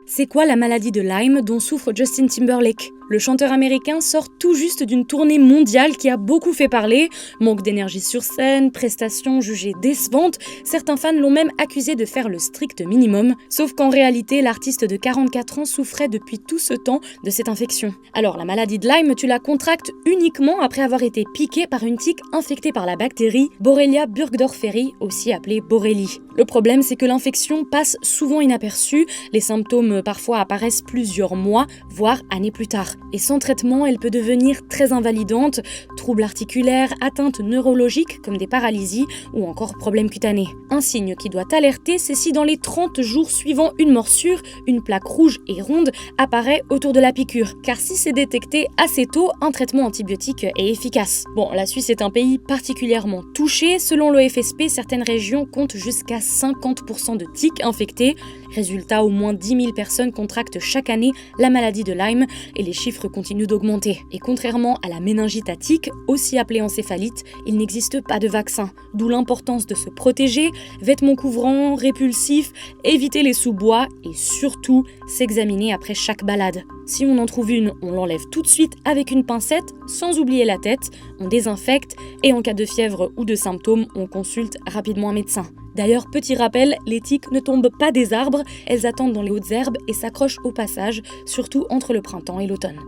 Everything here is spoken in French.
C'est quoi la maladie de Lyme dont souffre Justin Timberlake? Le chanteur américain sort tout juste d'une tournée mondiale qui a beaucoup fait parler. Manque d'énergie sur scène, prestations jugées décevantes, certains fans l'ont même accusé de faire le strict minimum. Sauf qu'en réalité, l'artiste de 44 ans souffrait depuis tout ce temps de cette infection. Alors la maladie de Lyme, tu la contractes uniquement après avoir été piqué par une tique infectée par la bactérie Borrelia burgdorferi, aussi appelée Borrelie. Le problème, c'est que l'infection passe souvent inaperçue, les symptômes parfois apparaissent plusieurs mois, voire années plus tard. Et sans traitement, elle peut devenir très invalidante, troubles articulaires, atteintes neurologiques comme des paralysies ou encore problèmes cutanés. Un signe qui doit alerter, c'est si dans les 30 jours suivant une morsure, une plaque rouge et ronde apparaît autour de la piqûre. Car si c'est détecté assez tôt, un traitement antibiotique est efficace. Bon, la Suisse est un pays particulièrement touché. Selon l'OFSP, certaines régions comptent jusqu'à 50% de tiques infectées. Résultat, au moins 10 000 personnes contractent chaque année la maladie de Lyme et les chiffres continuent d'augmenter. Et contrairement à la méningite à tiques, aussi appelée encéphalite, il n'existe pas de vaccin. D'où l'importance de se protéger, vêtements couvrants, répulsifs, éviter les sous-bois et surtout s'examiner après chaque balade. Si on en trouve une, on l'enlève tout de suite avec une pincette, sans oublier la tête, on désinfecte et en cas de fièvre ou de symptômes, on consulte rapidement un médecin. D'ailleurs, petit rappel, les tiques ne tombent pas des arbres, elles attendent dans les hautes herbes et s'accrochent au passage, surtout entre le printemps et l'automne.